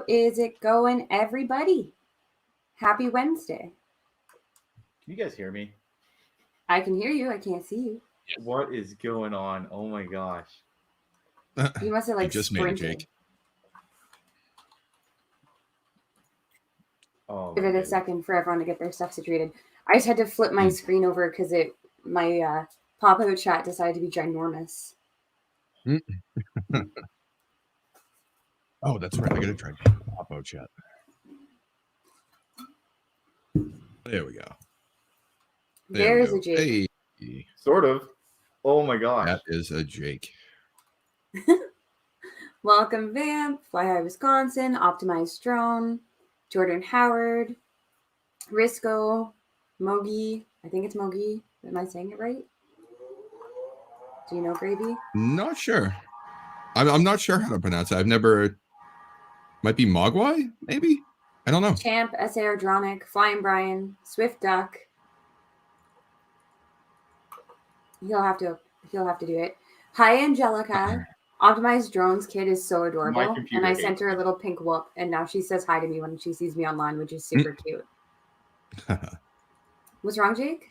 is it going, everybody? Happy Wednesday. Can you guys hear me? I can hear you. I can't see you. What is going on? Oh my gosh. You must have like just sprinted. made it, Jake. Oh, Give it a second for everyone to get their stuff situated. I just had to flip my screen over because my pop-out chat decided to be ginormous. Oh, that's right. I gotta try pop-out chat. There we go. There's a Jake. Hey. Sort of. Oh my gosh. That is a Jake. Welcome, Vamp, Fly High Wisconsin, Optimized Drone, Jordan Howard, Risco, Mogi. I think it's Mogi. Am I saying it right? Do you know Gravy? Not sure. I'm not sure how to pronounce it. I've never. Might be Mogwai, maybe? I don't know. Champ, S.A. Ardronic, Flying Brian, Swift Duck. He'll have to do it. Hi, Angelica. Optimized Drones kid is so adorable. And I sent her a little pink whoop, and now she says hi to me when she sees me online, which is super cute. What's wrong, Jake?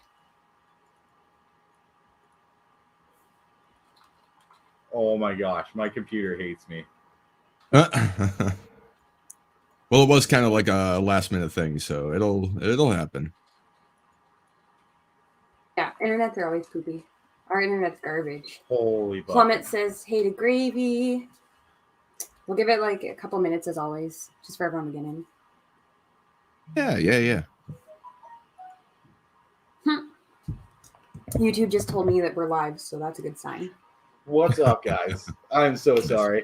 Oh my gosh. My computer hates me. Well, it was kind of like a last minute thing, so it'll happen. Yeah, internets are always poopy. Our internet's garbage. Holy bucket. Plummet says, hey to Gravy. We'll give it like a couple minutes as always, just for everyone to get in. Yeah. YouTube just told me that we're live, so that's a good sign. What's up, guys? I'm so sorry.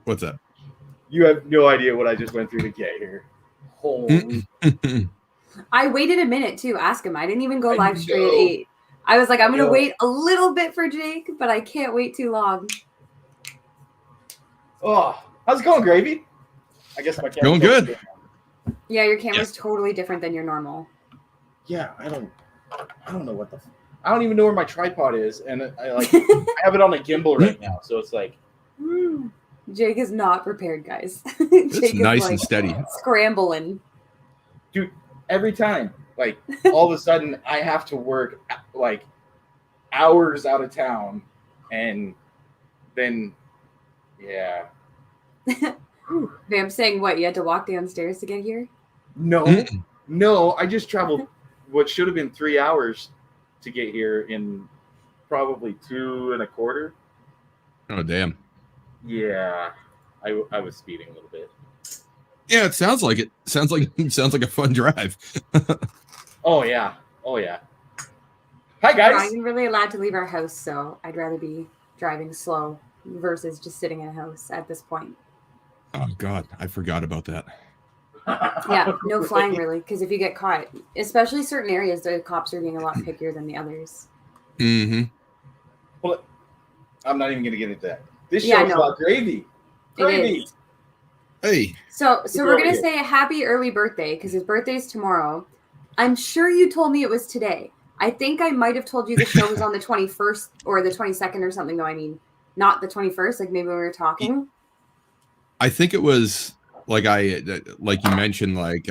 What's up? You have no idea what I just went through to get here. Holy. I waited a minute too. Ask him. I didn't even go live straight at 8. I was like, I'm going to wait a little bit for Jake, but I can't wait too long. Oh, how's it going, Gravy? I guess my camera's going good. Yeah, your camera's totally different than your normal. Yeah, I don't know what the. I don't even know where my tripod is, and I have it on a gimbal right now, so it's like. Jake is not prepared, guys. It's Jake nice is, and steady. Scrambling. Dude, every time, like all of a sudden, I have to work like hours out of town, and then, yeah. Vamp saying what? You had to walk downstairs to get here? No, I just traveled what should have been 3 hours to get here in probably 2.25. Oh, damn. Yeah, I was speeding a little bit. Yeah, it sounds like it. Sounds like a fun drive. Oh yeah. Hi guys. We're not even really allowed to leave our house, so I'd rather be driving slow versus just sitting in a house at this point. Oh God, I forgot about that. Yeah, no flying really, because if you get caught, especially certain areas, the cops are being a lot pickier than the others. Mm-hmm. Well, I'm not even gonna get into that. This show's about Gravy. It is. Hey. So we're gonna say a happy early birthday because his birthday's tomorrow. I'm sure you told me it was today. I think I might have told you the show was on the 21st or the 22nd or something. Though I mean, not the 21st. Like maybe when we were talking. I think it was like you mentioned like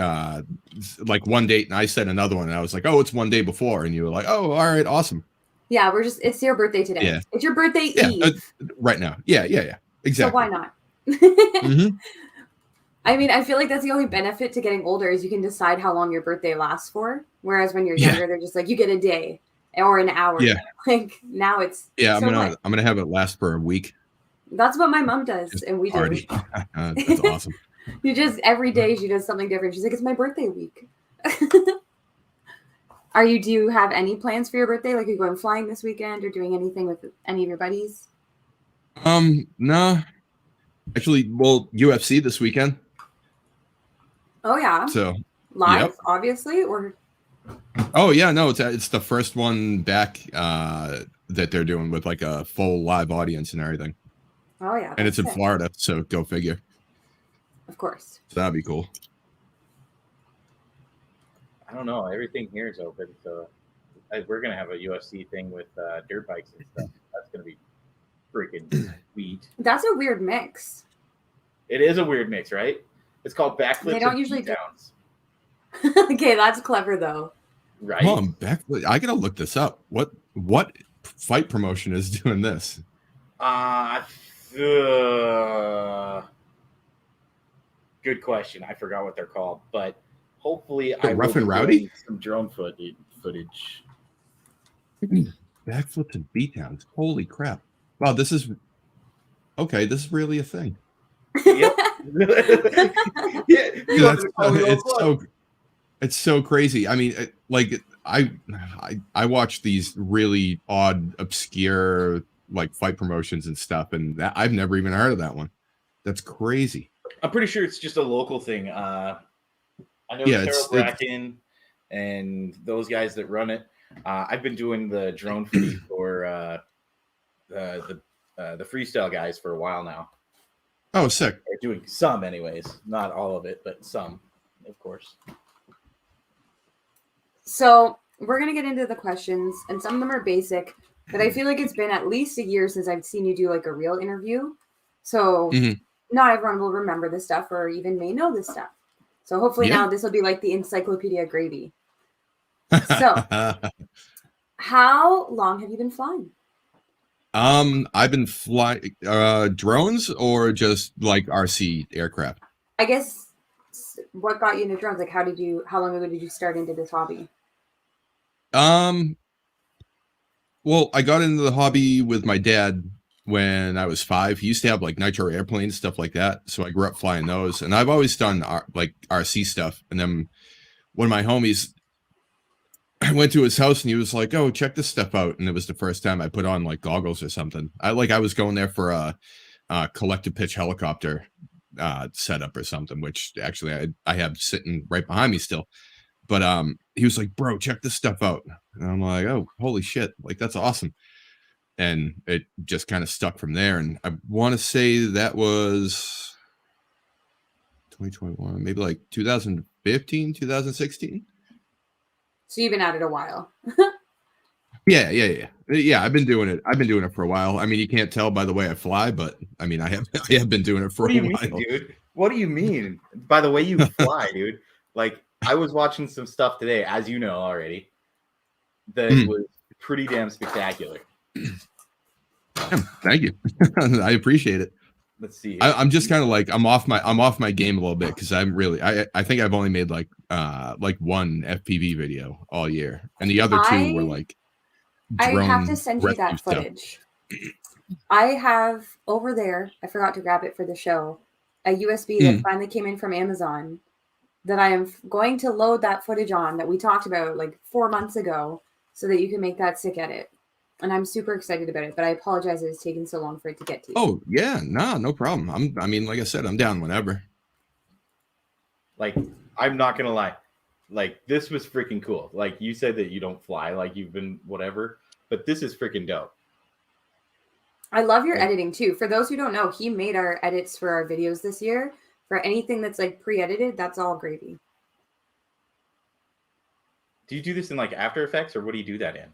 one date, and I said another one, and I was like, oh, it's one day before, and you were like, oh, all right, awesome. Yeah, it's your birthday today. Yeah. It's your birthday eve. Right now. Yeah. Exactly. So why not? Mm-hmm. I mean, I feel like that's the only benefit to getting older is you can decide how long your birthday lasts for. Whereas when you're younger, they're just like, you get a day or an hour. Yeah. Like now it's. Yeah, so I'm gonna have it last for a week. That's what my mom does, Just and we party. do. That's awesome. You just every day she does something different. She's like, it's my birthday week. Do you have any plans for your birthday? Like, are you going flying this weekend or doing anything with any of your buddies? No. Actually, well, UFC this weekend. Oh yeah. So live, obviously, or. Oh yeah, no, it's the first one back that they're doing with like a full live audience and everything. Oh yeah. And it's in Florida, so go figure. Of course. So that'd be cool. I don't know. Everything here is open, so we're gonna have a UFC thing with dirt bikes and stuff. That's gonna be freaking sweet. That's a weird mix. It is a weird mix, right? It's called backflips. They don't usually do. Okay, that's clever though. Right. Come on, I gotta look this up. What fight promotion is doing this? Good question. I forgot what they're called, but hopefully The Rough and Rowdy? Some drone footage. Backflips and beatdowns. Holy crap! Wow, this is really a thing. Yep. It's so crazy. I mean, I watch these really odd, obscure like fight promotions and stuff, and I've never even heard of that one. That's crazy. I'm pretty sure it's just a local thing. I know Carol Bracken and those guys that run it. I've been doing the drone footage for the freestyle guys for a while now. Oh, sick. Or doing some, anyways. Not all of it, but some, of course. So we're going to get into the questions, and some of them are basic, but I feel like it's been at least a year since I've seen you do like a real interview. So not everyone will remember this stuff or even may know this stuff. So hopefully now this will be like the Encyclopedia Gravy. So how long have you been flying? I've been flying drones or just like RC aircraft. I guess what got you into drones? Like how long ago did you start into this hobby? Well, I got into the hobby with my dad when I was 5. He used to have like nitro airplanes, stuff like that. So I grew up flying those, and I've always done like RC stuff. And then one of my homies, I went to his house and he was like, "Oh, check this stuff out." And it was the first time I put on like goggles or something. I was going there for a collective pitch helicopter setup or something, which actually I have sitting right behind me still. But he was like, "Bro, check this stuff out." And I'm like, "Oh, holy shit. Like, that's awesome." And it just kind of stuck from there. And I want to say that was 2021, maybe like 2015, 2016. So you've been at it a while. Yeah. I've been doing it. I've been doing it for a while. I mean, you can't tell by the way I fly, but I mean, I have been doing it for a while. What do you mean, dude? What do you mean by the way you fly, dude? Like, I was watching some stuff today, as you know already, that was pretty damn spectacular. Thank you. I appreciate it. Let's see. I'm just kind of like I'm off my game a little bit because I'm really I think I've only made like one FPV video all year, and the other two were like I have to send you that footage. I have over there, I forgot to grab it for the show, a USB that finally came in from Amazon that I am going to load that footage on that we talked about like 4 months ago so that you can make that sick edit. And I'm super excited about it, but I apologize it's taken so long for it to get to you. Oh, yeah, no problem. I mean, like I said, I'm down whenever. Like, I'm not going to lie. Like, this was freaking cool. Like, you said that you don't fly, like you've been whatever, but this is freaking dope. I love your editing too. For those who don't know, he made our edits for our videos this year. For anything that's like pre-edited, that's all gravy. Do you do this in like After Effects, or what do you do that in?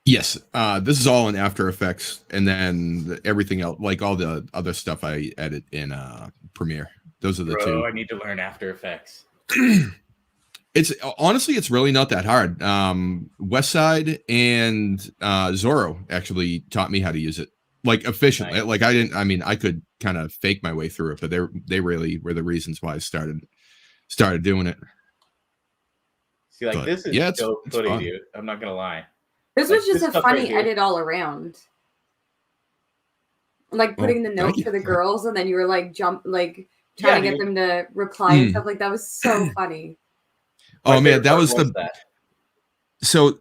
Yes, this is all in After Effects, and then everything else, like all the other stuff, I edit in Premiere. Those are the two. I need to learn After Effects. It's honestly, it's really not that hard. Westside and Zorro actually taught me how to use it, like efficiently. Nice. Like I could kind of fake my way through it, but they really were the reasons why I started doing it. See, like, but, this is dope footage, dude. I'm not gonna lie. This was just a funny edit all around. Like putting the notes for the girls, and then you were like trying to get them to reply and stuff like that was so funny. Oh man, that was so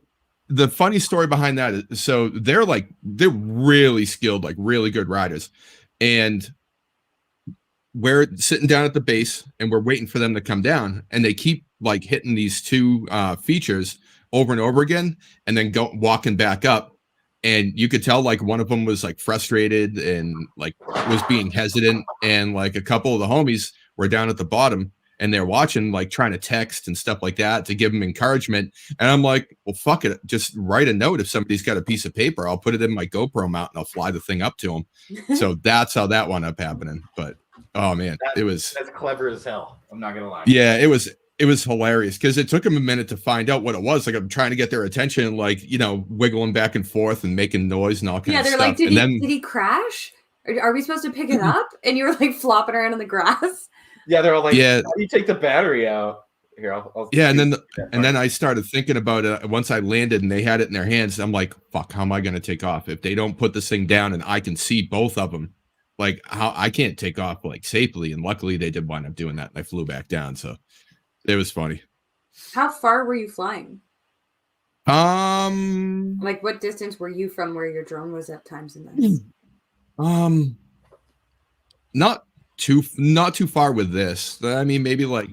the funny story behind that is, so they're really skilled, like really good riders, and we're sitting down at the base and we're waiting for them to come down, and they keep like hitting these two features over and over again, and then walking back up, and you could tell like one of them was like frustrated and like was being hesitant, and like a couple of the homies were down at the bottom and they're watching, like trying to text and stuff like that to give them encouragement. And I'm like, well, fuck it, just write a note. If somebody's got a piece of paper, I'll put it in my GoPro mount and I'll fly the thing up to them. So that's how that wound up happening. But Oh man, that's clever as hell. I'm not gonna lie. Yeah, it was hilarious because it took him a minute to find out what it was. Like I'm trying to get their attention, like wiggling back and forth and making noise and all kinds of stuff. Yeah, they're like, did he crash? Are we supposed to pick it up? And you were like flopping around in the grass. Yeah, they're all like, how do you take the battery out? Here, I'll yeah, and then I started thinking about it once I landed and they had it in their hands. I'm like, fuck, how am I going to take off if they don't put this thing down and I can see both of them? Like, how I can't take off like safely. And luckily, they did wind up doing that. And I flew back down, so it was funny. How far were you flying? Like, what distance were you from where your drone was at times in this? Not too far with this. I mean, maybe like,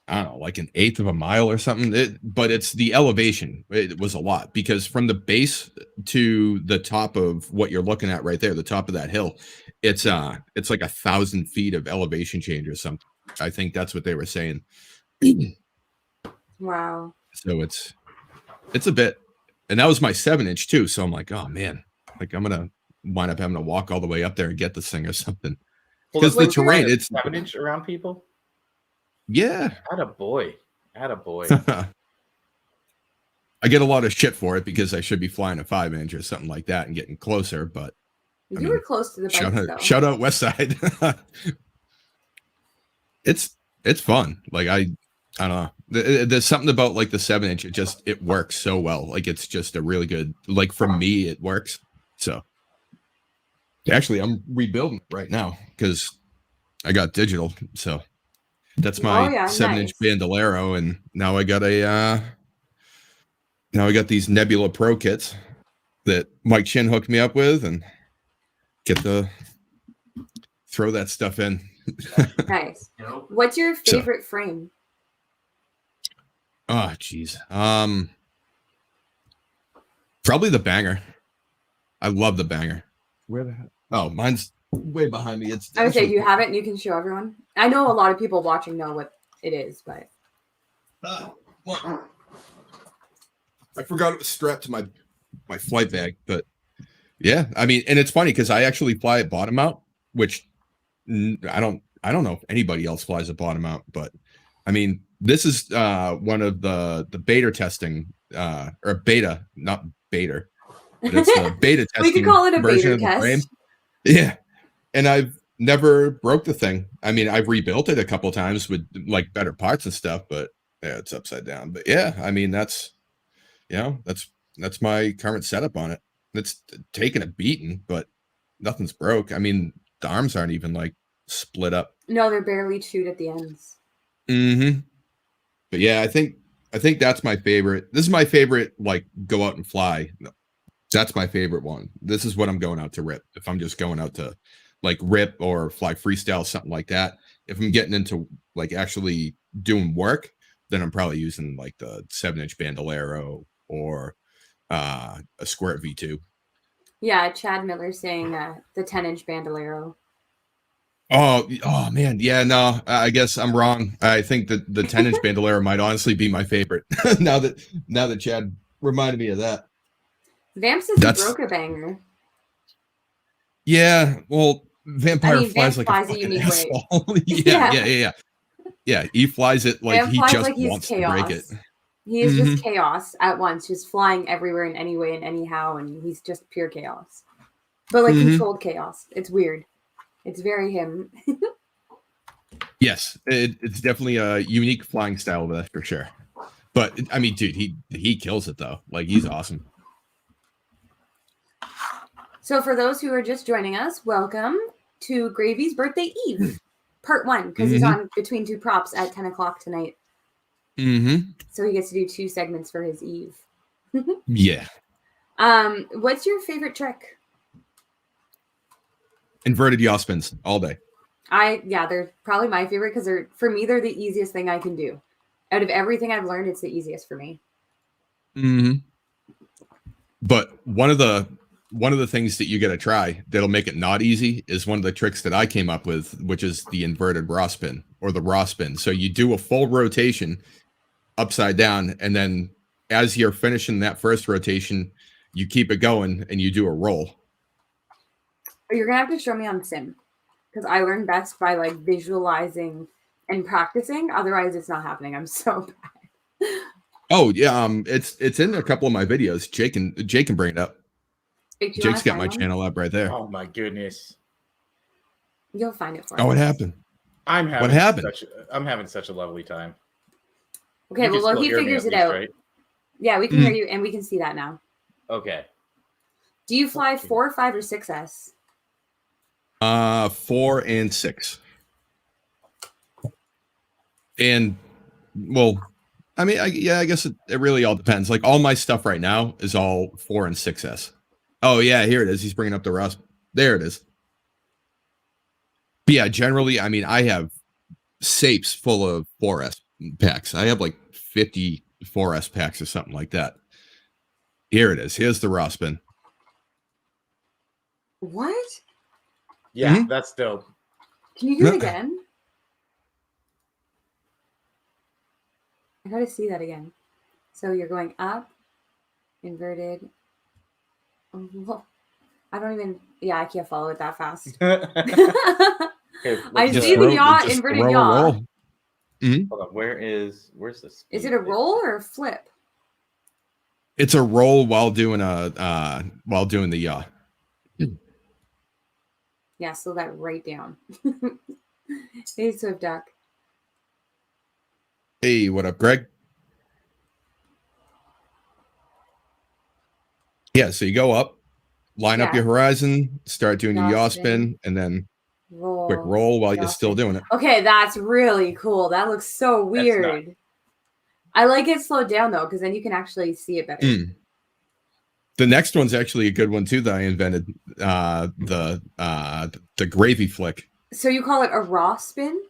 I don't know, like an eighth of a mile or something. But it's the elevation. It was a lot because from the base to the top of what you're looking at right there, the top of that hill, it's like 1,000 feet of elevation change or something. I think that's what they were saying. Wow. So it's a bit, and that was my 7-inch too. So I'm like, oh man, like I'm gonna wind up having to walk all the way up there and get this thing or something. Because the terrain, it's 7-inch around people. Yeah. Attaboy. I get a lot of shit for it because I should be flying a 5-inch or something like that and getting closer, but you were close to the bike, shout out West Side. It's fun. Like I don't know. There's something about like the 7-inch. It works so well. Like it's just a really good, like for me, it works. So actually I'm rebuilding right now because I got digital. So that's my 7-inch Bandolero, and now I got these Nebula Pro kits that Mike Chin hooked me up with, and throw that stuff in. Nice. What's your favorite frame? Oh, geez. Probably the Banger. I love the Banger. Where the hell? Oh, mine's way behind me. I would say you have it and you can show everyone. I know a lot of people watching know what it is, but well, I forgot it was strapped to my flight bag, but yeah, I mean, and it's funny because I actually fly it bottom out, which I don't know if anybody else flies it bottom out, but I mean, this is one of the beta testing or beta, not beta, but it's the beta testing. We could call it a version beta of the frame. test. Yeah. And I've never broke the thing. I mean, I've rebuilt it a couple times with like better parts and stuff, but yeah, it's upside down. But yeah, I mean, that's my current setup on it. It's taking a beating, but nothing's broke. I mean, the arms aren't even like split up. No, they're barely chewed at the ends. Mm-hmm. But yeah, I think that's my favorite. This is my favorite, like, go out and fly. That's my favorite one. This is what I'm going out to rip. If I'm just going out to like rip or fly freestyle, something like that. If I'm getting into like actually doing work, then I'm probably using like the 7-inch Bandolero or a Squirt V2. Yeah, Chad Miller saying the 10-inch Bandolero. Oh man, yeah, no, I guess I'm wrong. I think that the 10-inch Bandolero might honestly be my favorite. now that Chad reminded me of that. Vamp says he broke a Banger. Yeah, well, Vampire flies like a fucking asshole. Yeah, he flies it like he just wants to break it. He is just chaos at once, just flying everywhere in any way and anyhow, and he's just pure chaos. But like controlled chaos. It's weird. It's very him. Yes, it's definitely a unique flying style, that's for sure. But I mean, dude, he kills it though. Like he's awesome. So for those who are just joining us, welcome to Gravy's Birthday Eve, part 1, because he's on Between Two Props at 10 o'clock tonight. So he gets to do 2 segments for his Eve. Yeah. What's your favorite trick? Inverted yaw spins all day. They're probably my favorite because for me they're the easiest thing I can do. Out of everything I've learned, it's the easiest for me. But one of the things that you got to try that'll make it not easy is one of the tricks that I came up with, which is the inverted raw spin or the raw spin. So you do a full rotation upside down, and then as you're finishing that first rotation, you keep it going and you do a roll. You're gonna have to show me on sim because I learn best by like visualizing and practicing. Otherwise, it's not happening. I'm so bad. Oh yeah, it's in a couple of my videos. Jake can bring it up. Jake's got my channel up right there. Oh my goodness. You'll find it for us. What happened? I'm having such a lovely time. Okay, well, he figures it out. Right? Yeah, we can hear you, and we can see that now. Okay. Do you fly 4, 5, or 6S? 4 and 6. And well, I mean, I guess it really all depends. Like all my stuff right now is all 4 and 6S. Oh yeah, here it is. He's bringing up the Rust. There it is. But yeah, generally, I mean, I have safes full of 4S packs. I have like 50 4S packs or something like that. Here it is. Here's the raw spin. What? Yeah, that's dope. Can you do it again? I gotta see that again. So you're going up, inverted. Oh, I don't even. Yeah, I can't follow it that fast. I see the yaw, inverted yaw. Hold on, where's this? Is it a roll or a flip? It's a roll while doing the yaw. Yeah, slow that right down. Hey, Swift Duck. Hey, what up, Greg? Yeah, so you go up, line up your horizon, start doing your yaw spin, and then quick roll while you're still doing it. Okay, that's really cool. That looks so weird. I like it slowed down though, because then you can actually see it better. The next one's actually a good one too that I invented. The gravy flick. So you call it a raw spin?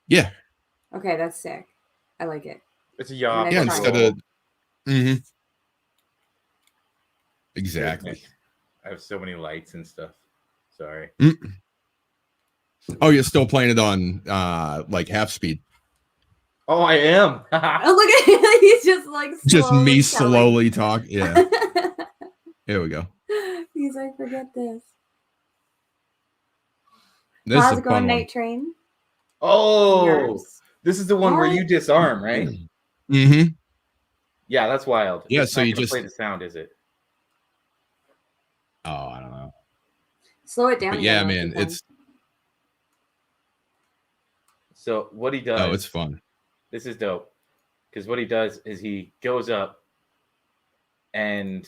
Yeah. Okay, that's sick. I like it. It's a yaw. Yeah, instead of. Exactly. I have so many lights and stuff. Sorry. Oh, you're still playing it on like half speed. Oh, I am. Oh, look at him. He's just like slowly talk. Yeah. Here we go. He's like, forget this. How's it going, Night Train? Oh, this is the one where you disarm, right? Yeah, that's wild. Yeah, it's so you just play the sound, is it? Oh, I don't know. Slow it down. But yeah, man, it's. So what he does? Oh, it's fun. This is dope, because what he does is he goes up, and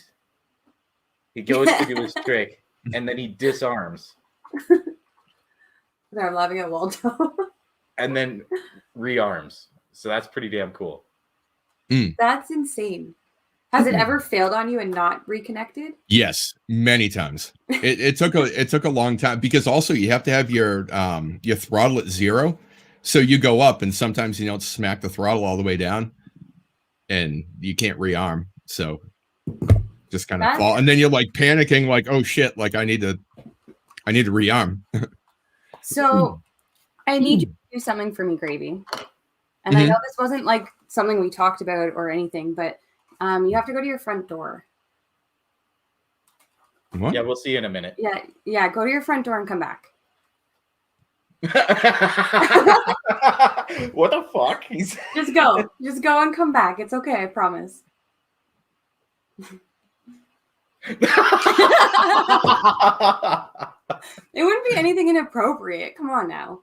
he goes to do his trick, and then he disarms. I'm laughing at Waldo. And then rearms. So that's pretty damn cool. That's insane. Has it ever failed on you and not reconnected? Yes, many times. It took a long time, because also you have to have your throttle at 0. So you go up and sometimes you don't smack the throttle all the way down and you can't rearm. So just kind of fall. And then you're like panicking, like, oh shit, like I need to rearm. So I need you to do something for me, Gravy. And I know this wasn't like something we talked about or anything, but you have to go to your front door. What? Yeah, we'll see you in a minute. Yeah, go to your front door and come back. What the fuck? Just go and come back. It's okay, I promise. It wouldn't be anything inappropriate. Come on now.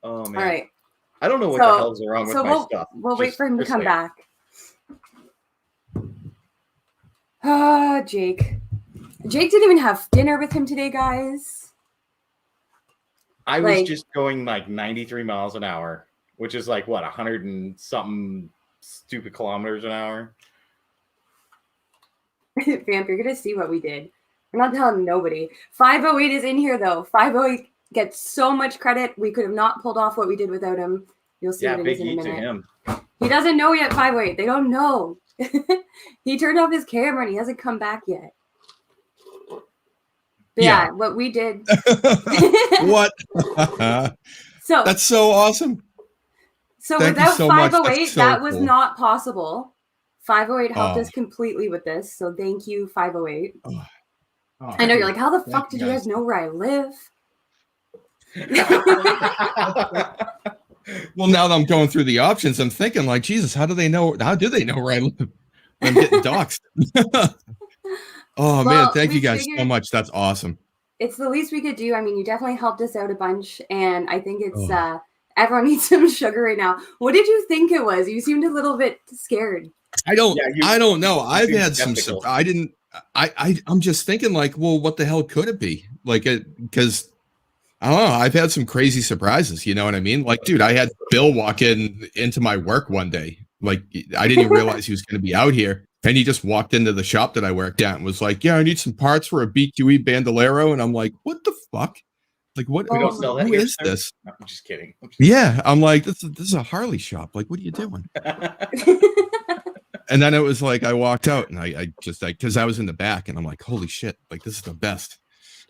Oh man. All right. I don't know what the hell's wrong with my stuff. We'll wait for him to come back. Jake. Jake didn't even have dinner with him today, guys. I was just going like 93 miles an hour, which is like what, 100 and something stupid kilometers an hour. Vamp, you're gonna see what we did. We're not telling nobody. 508 is in here though. 508 gets so much credit. We could have not pulled off what we did without him. You'll see what it is in a minute. To him. He doesn't know yet, 508. They don't know. He turned off his camera and he hasn't come back yet. But yeah, what we did. What? So that's so awesome. So without 508, that was not possible. 508 helped us completely with this. So thank you, 508. I know you're like, how the fuck did you guys know where I live? Well, now that I'm going through the options, I'm thinking like, Jesus, how do they know where I live? I'm getting doxxed. Oh, man, thank you guys so much. That's awesome. It's the least we could do. I mean, you definitely helped us out a bunch, and I think it's everyone needs some sugar right now. What did you think it was? You seemed a little bit scared. I don't know. I've had skeptical. I'm just thinking like, well, what the hell could it be? Like, because I don't know. I've had some crazy surprises. You know what I mean? Like, dude, I had Bill walk into my work one day. Like, I didn't even realize he was going to be out here. And he just walked into the shop that I worked at and was like, yeah, I need some parts for a BQE Bandolero. And I'm like, what the fuck? Like, what? We don't sell that. Who is this? No, I'm just kidding. Yeah. I'm like, this is a Harley shop. Like, what are you doing? And then it was like, I walked out and I just like, cause I was in the back and I'm like, holy shit. Like, this is the best.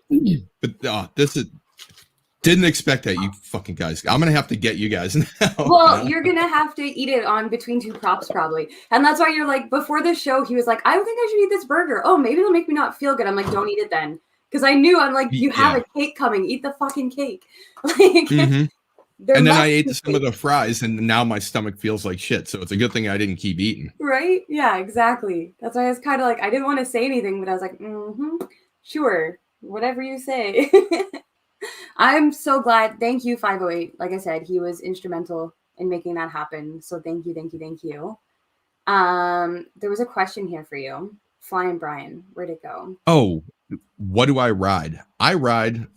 But didn't expect that, you fucking guys. I'm gonna have to get you guys now. Well, you're gonna have to eat it on between two props probably, and that's why you're like, before the show, he was like, I don't think I should eat this burger. Oh, maybe it'll make me not feel good. I'm like, don't eat it then, because I knew I'm like, you have a cake coming. Eat the fucking cake. Like, and then I ate some of the fries, and now my stomach feels like shit. So it's a good thing I didn't keep eating. Right? Yeah, exactly. That's why I was kind of like, I didn't want to say anything, but I was like, sure, whatever you say. I'm so glad. Thank you, 508. Like I said, he was instrumental in making that happen. So thank you. There was a question here for you. Flying Brian, where'd it go? Oh, what do I ride? I ride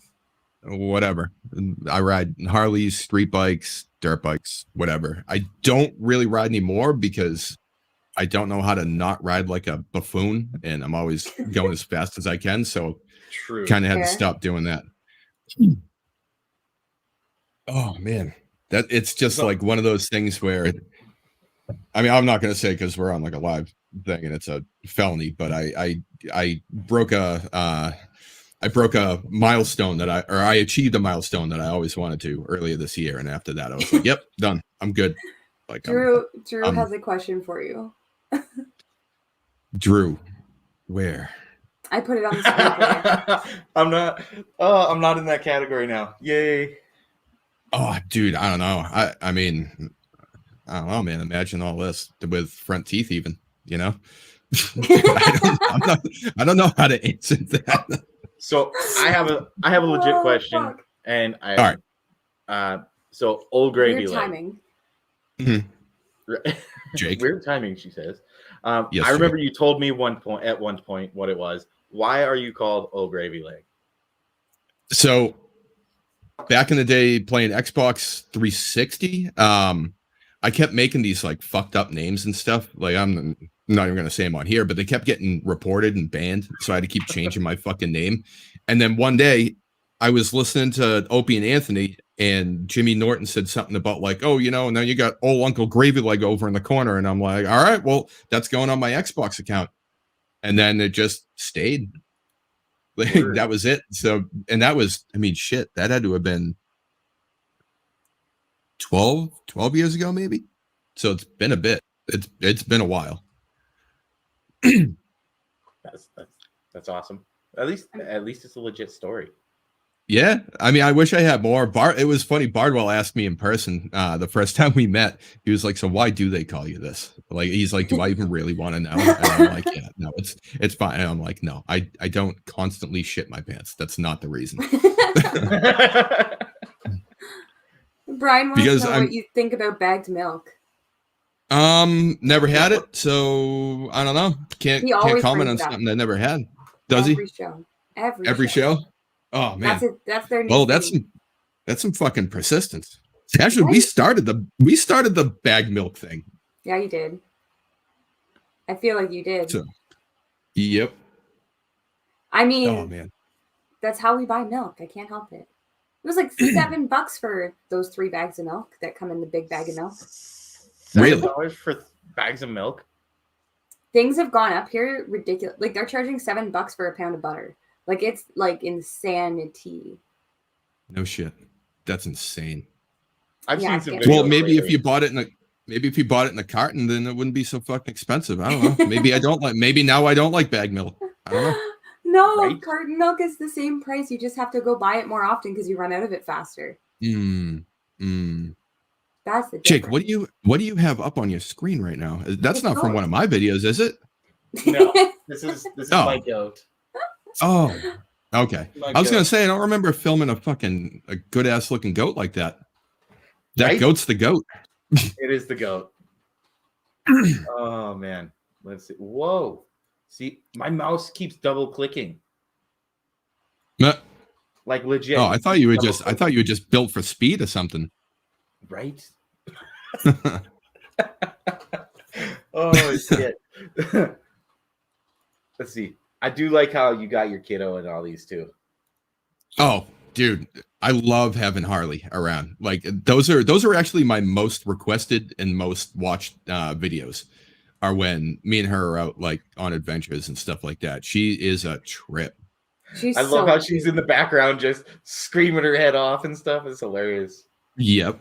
whatever. I ride Harleys, street bikes, dirt bikes, whatever. I don't really ride anymore because I don't know how to not ride like a buffoon, and I'm always going as fast as I can. So kind of had to stop doing that. Oh man, that it's just like one of those things where, I mean, I'm not going to say because we're on like a live thing and it's a felony, but I broke a milestone I achieved a milestone that I always wanted to earlier this year, and after that I was like, yep, done, I'm good. Like Drew has a question for you. Drew, where? I put it on the screen. I'm not in that category now. Yay. Oh, dude, I don't know. I mean, I don't know, man. Imagine all this with front teeth, even, you know. I don't know how to answer that. So I have a legit question, fuck. And all right. So Ole Gravy Leg. Timing. Jake. Weird timing, she says. Yes, I remember you told me at one point what it was. Why are you called Ole Gravy Leg? So back in the day, playing Xbox 360, I kept making these like fucked up names and stuff. Like, I'm not even gonna say them on here, but they kept getting reported and banned, so I had to keep changing my fucking name. And then one day, I was listening to Opie and Anthony, and Jimmy Norton said something about like, oh, you know, now you got old Uncle Gravy Leg over in the corner, and I'm like, all right, well, that's going on my Xbox account. And then it just stayed. Like, that was it. So, and that was, I mean, shit, that had to have been 12 years ago, maybe. So it's been a bit. It's been a while. That's awesome. At least it's a legit story. Yeah, I mean, I wish I had more. It was funny. Bardwell asked me in person the first time we met. He was like, "So why do they call you this?" Like, he's like, "Do I even really want to know?" And I'm like, "Yeah, no, it's fine." And I'm like, "No, I don't constantly shit my pants. That's not the reason." Brian wants to know what you think about bagged milk. Never had it, so I don't know. Can't comment on something I never had. Does Every he? Show. Every show. Oh man, that's their. Well, that's some fucking persistence. Actually, we started the bag milk thing. Yeah, you did. I feel like you did. So, yep. I mean, oh man, that's how we buy milk. I can't help it. It was like $7 for those 3 bags of milk that come in the big bag of milk. Really? $7 for bags of milk? Things have gone up here ridiculous. Like, they're charging $7 for a pound of butter. Like, it's like insanity. No shit. That's insane. I've seen some videos. Well, maybe if you bought it in a carton, then it wouldn't be so fucking expensive. I don't know. Maybe now I don't like bag milk. I don't know. No, right? carton milk is the same price. You just have to go buy it more often because you run out of it faster. That's the difference. Jake, what do you have up on your screen right now? That's not from one of my videos, is it? No, this is my goat. Oh, okay. I was gonna say I don't remember filming a good ass looking goat like that. That right? Goat's the goat. It is the goat. Oh man, let's see. Whoa, see, my mouse keeps double clicking. Like legit. Oh, I thought you were just built for speed or something. Right. Oh shit. Let's see. I do like how you got your kiddo and all these too. Oh, dude, I love having Harley around. Like those are actually my most requested and most watched videos are when me and her are out like on adventures and stuff like that. She is a trip. I love how she's in the background just screaming her head off and stuff. It's hilarious. Yep.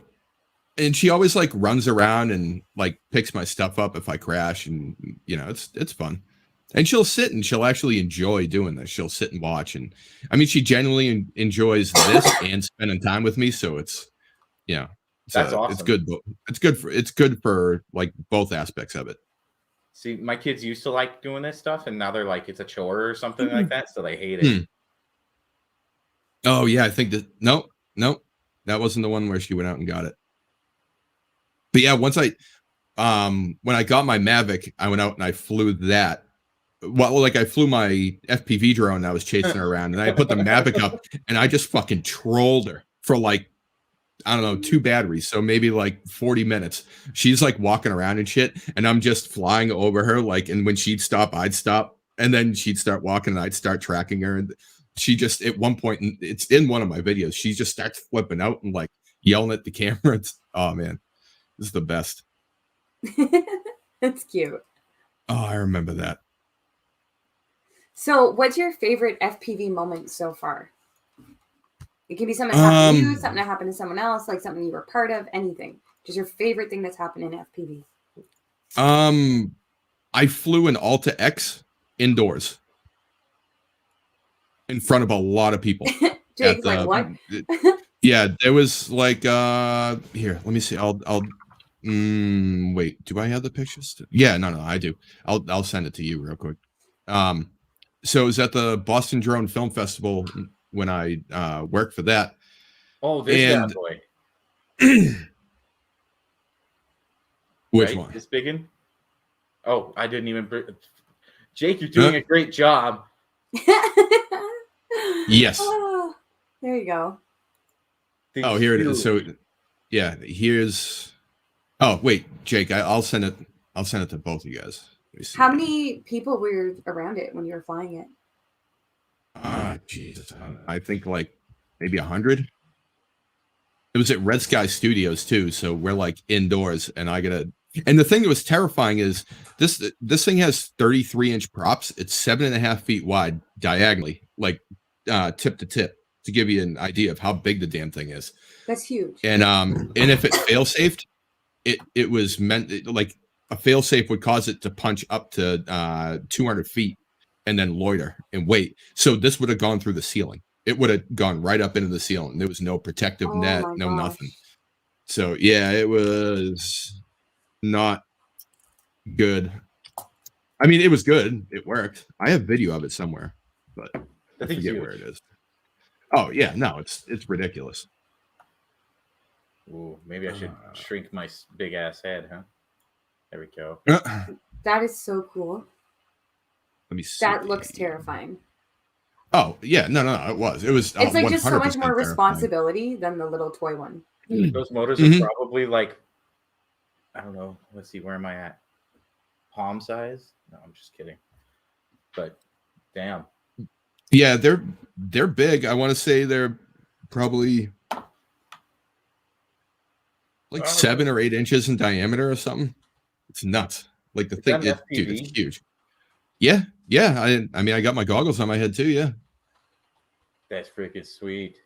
And she always like runs around and like picks my stuff up if I crash, and you know, it's fun. And she'll sit and she'll actually enjoy doing this. She'll sit and watch, and I mean, she genuinely enjoys this and spending time with me. So it's, you know, that's awesome. It's good for like both aspects of it. See, my kids used to like doing this stuff, and now they're like it's a chore or something like that, so they hate it. Oh yeah, I think that no, that wasn't the one where she went out and got it. But yeah, once when I got my Mavic, I went out and I flew that. Well, like I flew my FPV drone and I was chasing her around, and I put the Mavic up and I just fucking trolled her for like, I don't know, 2 batteries. So maybe like 40 minutes. She's like walking around and shit, and I'm just flying over her. Like, and when she'd stop, I'd stop, and then she'd start walking and I'd start tracking her. And she just, at one point, and it's in one of my videos, she just starts flipping out and like yelling at the camera. Oh man, this is the best. That's cute. Oh, I remember that. So what's your favorite FPV moment so far? It can be something that happened to you, something that happened to someone else, like something you were part of, anything. Just your favorite thing that's happened in FPV. I flew an Alta X indoors in front of a lot of people. Jake's like, what? Yeah, there was like here, let me see. I'll wait, do I have the pictures? Yeah, no, I do. I'll send it to you real quick. So it was at the Boston Drone Film Festival when I worked for that. Oh, this bad boy. Which one? This big one? Oh, I didn't even. Jake, you're doing a great job. Yes. Oh, there you go. Oh, here it is. So, yeah, here's. Oh, wait, Jake, I'll send it. I'll send it to both of you guys. How many people were around it when you were flying it? Jesus, I think like maybe 100. It was at Red Sky Studios too, so we're like indoors, and and the thing that was terrifying is this thing has 33-inch props. It's 7.5 feet wide diagonally, like tip to tip, to give you an idea of how big the damn thing is. That's huge. And if it fail-safed, it was meant like a fail-safe would cause it to punch up to 200 feet and then loiter and wait. So this would have gone through the ceiling. It would have gone right up into the ceiling. There was no protective net, no nothing. So yeah, it was not good. I mean, it was good. It worked. I have video of it somewhere, but I forget where it is. Oh yeah, no, it's ridiculous. Ooh, maybe I should shrink my big ass head, huh? There we go. That is so cool. Let me see. That looks terrifying. Oh yeah, no, it was. It's like just so much more responsibility than the little toy one. Those motors are probably like, I don't know. Let's see, where am I at? Palm size? No, I'm just kidding. But damn. Yeah, they're big. I want to say they're probably like 7 or 8 inches in diameter or something. It's nuts. Like the thing, dude, it's huge. Yeah. I mean, I got my goggles on my head too. Yeah. That's freaking sweet.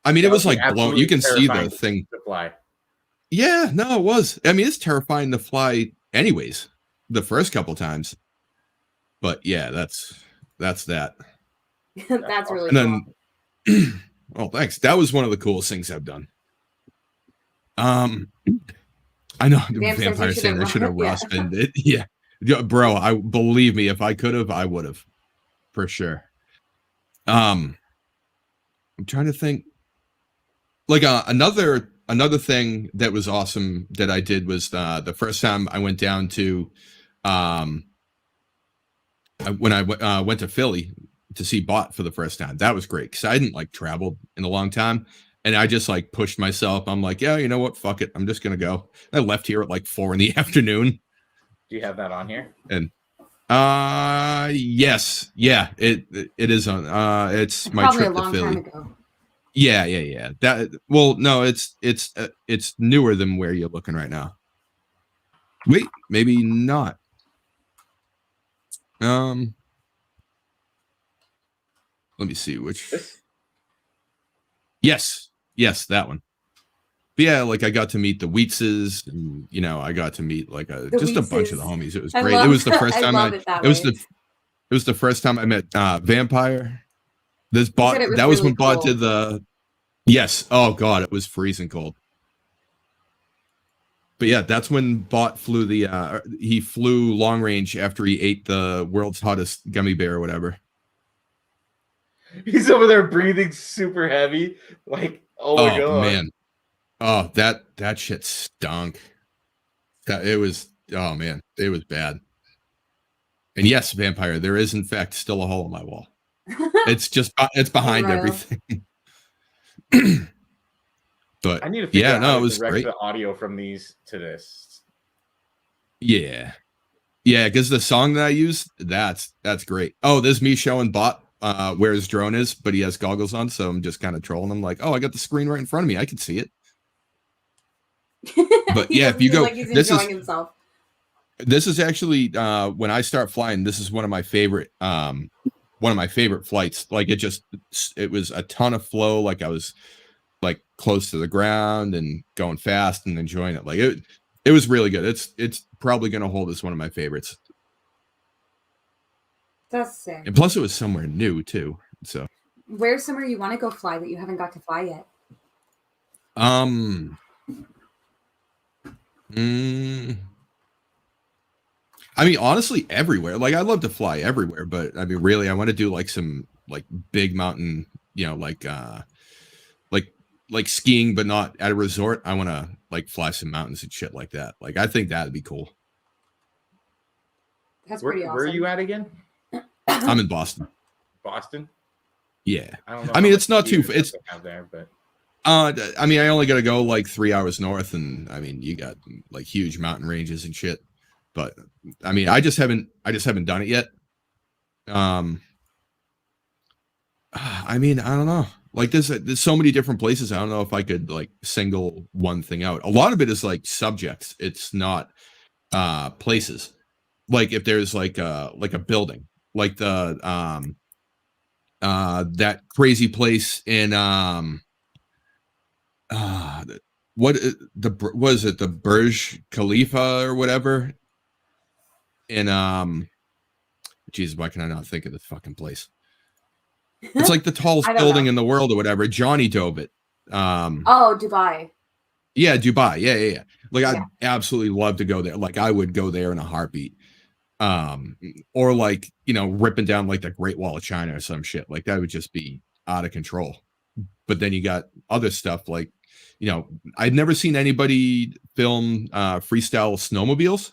I mean, it was like blown. You can see the thing. To fly. Yeah, no, it was. I mean, it's terrifying to fly anyways, the first couple times. But yeah, that's that. That's really and cool. then, oh, thanks. That was one of the coolest things I've done. I know Vampire saying I should have Ross been it. Yeah, bro. I believe me, if I could have, I would have, for sure. I'm trying to think. Like another thing that was awesome that I did was the first time I went down to, when I went to Philly to see Bot for the first time. That was great because I hadn't like traveled in a long time. And I just like pushed myself. I'm like, yeah, you know what? Fuck it. I'm just going to go. I left here at like 4 p.m. Do you have that on here? And yes. Yeah, it is on. It's my probably trip a long to Philly. time ago. Yeah. That, well, no, it's newer than where you're looking right now. Wait, maybe not. Let me see which. Yes, that one. But yeah, like I got to meet the Wheatses, and you know, I got to meet like just a bunch of the homies. It was great. It was the first time it was the first time I met Vampire. This Bot, that was really when Bot did the. Yes. Oh god, it was freezing cold. But yeah, that's when Bot flew he flew long range after he ate the world's hottest gummy bear or whatever. He's over there breathing super heavy. Like, oh my god. Man. Oh, that shit stunk. It was bad. And yes, Vampire, there is in fact still a hole in my wall. It's behind everything. But I need to figure out how to direct the audio from these to this. Yeah, because the song that I use, that's great. Oh, there's me showing Bot where his drone is, but he has goggles on, so I'm just kind of trolling him like, oh, I got the screen right in front of me, I can see it. But yeah, if you go, like he's enjoying himself. This is actually when I start flying, this is one of my favorite flights. Like it was a ton of flow. Like I was like close to the ground and going fast and enjoying it. Like it was really good. It's probably going to hold as one of my favorites. That's sick. And plus it was somewhere new too. So where's somewhere you want to go fly that you haven't got to fly yet? I mean, honestly, everywhere. Like, I'd love to fly everywhere, but I mean, really, I want to do like some like big mountain, you know, like skiing, but not at a resort. I want to like fly some mountains and shit like that. Like, I think that'd be cool. That's pretty awesome. Where are you at again? I'm in Boston. Boston? Yeah. I don't know. I mean, it's not too. It's out there, but. I mean, I only got to go like 3 hours north, and I mean, you got like huge mountain ranges and shit. But I mean, I just haven't done it yet. I mean, I don't know. Like there's so many different places. I don't know if I could like single one thing out. A lot of it is like subjects. It's not places. Like if there's like a building, like the that crazy place in what is it, the Burj Khalifa or whatever? In geez, why can I not think of this fucking place? It's like the tallest building in the world or whatever. Johnny dove it. Dubai. Yeah, Dubai. Yeah. Like I'd absolutely love to go there. Like I would go there in a heartbeat. Or like, you know, ripping down like the Great Wall of China or some shit. Like that would just be out of control. But then you got other stuff like, you know, I'd never seen anybody film freestyle snowmobiles.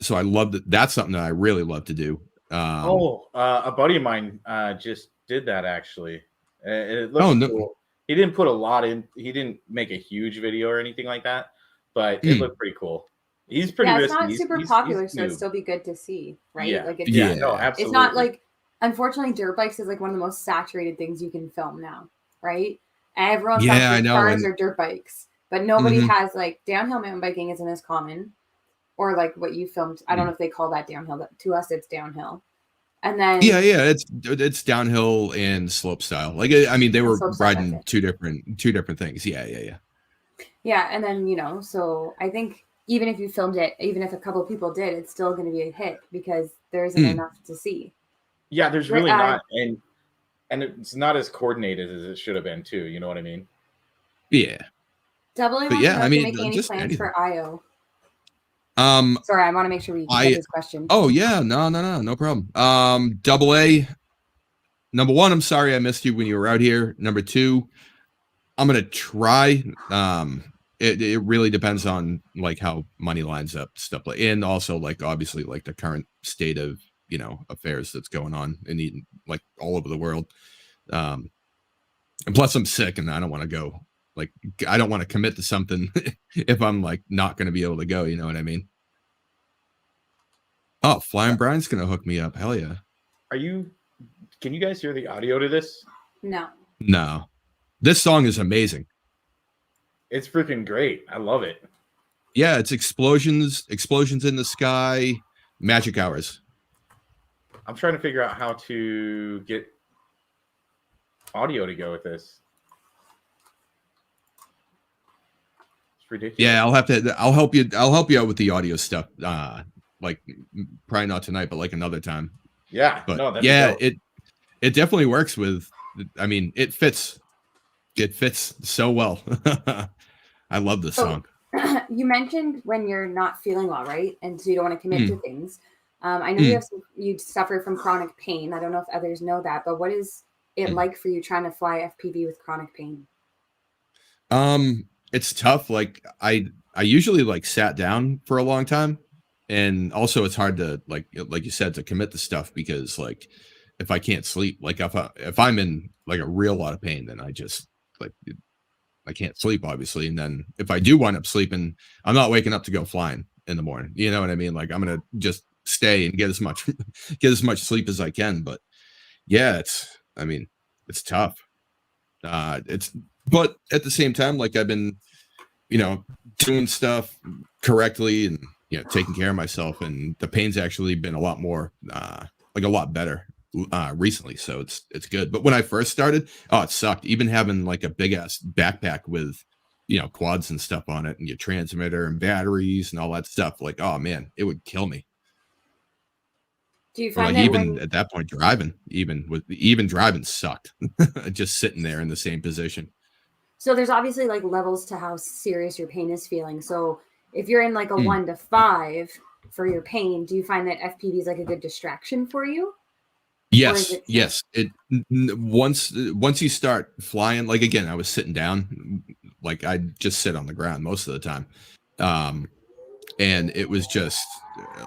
So I love that. That's something that I really love to do. A buddy of mine just did that actually. It looks cool. He didn't put a lot in. He didn't make a huge video or anything like that, but it looked pretty cool. He's pretty risky. It's not super popular, so it'd still be good to see, right? Yeah. Like no, absolutely. It's not like, unfortunately, dirt bikes is like one of the most saturated things you can film now, right? Everyone's got cars or dirt bikes, but nobody has like downhill mountain biking isn't as common, or like what you filmed. I don't know if they call that downhill. To us, it's downhill. And then it's downhill and slope style. Like I mean, they were riding two different things. Yeah. Yeah, and then you know, so I think even if you filmed it, even if a couple of people did, it's still going to be a hit because there isn't enough to see. Yeah, there's really not. And And it's not as coordinated as it should have been too. You know what I mean? Yeah. Double A But wants yeah, to know I if mean, you're making any just plans anything. for IO. Sorry, I want to make sure we get his question. Oh yeah, no problem. Double A. Number one, I'm sorry I missed you when you were out here. Number two, I'm gonna try. It really depends on like how money lines up, stuff like, and also like obviously like the current state of affairs that's going on in like all over the world. And plus I'm sick and I don't want to go. Like I don't want to commit to something if I'm like not going to be able to go. You know what I mean? Oh, Flying Brian's gonna hook me up. Hell yeah! Can you guys hear the audio to this? No. This song is amazing. It's freaking great. I love it. Yeah, it's explosions in the sky, magic hours. I'm trying to figure out how to get audio to go with this. It's ridiculous. Yeah, I'll help you out with the audio stuff. Like probably not tonight, but like another time. Yeah. But no, yeah, it definitely works with, I mean, it fits so well. I love this song. You mentioned when you're not feeling well, right? And so you don't want to commit to things. I know you suffer from chronic pain. I don't know if others know that, but what is it like for you trying to fly FPV with chronic pain? It's tough. Like I usually like sat down for a long time, and also it's hard to like you said, to commit to stuff, because like if I can't sleep, like if I'm in like a real lot of pain, then I just like I can't sleep, obviously. And then if I do wind up sleeping, I'm not waking up to go flying in the morning. You know what I mean? Like I'm gonna just stay and get as much sleep as I can. But yeah, it's tough. But at the same time, like I've been, doing stuff correctly and taking care of myself, and the pain's actually been a lot more like a lot better recently, so it's good. But when I first started, it sucked. Even having like a big ass backpack with quads and stuff on it, and your transmitter and batteries and all that stuff, like, oh man, it would kill me. Do you find like even at that point, even driving sucked. Just sitting there in the same position. So there's obviously like levels to how serious your pain is feeling. So if you're in like a 1 to 5 for your pain, do you find that FPV is like a good distraction for you? Yes. It once you start flying, like again, I was sitting down, like I just sit on the ground most of the time, and it was just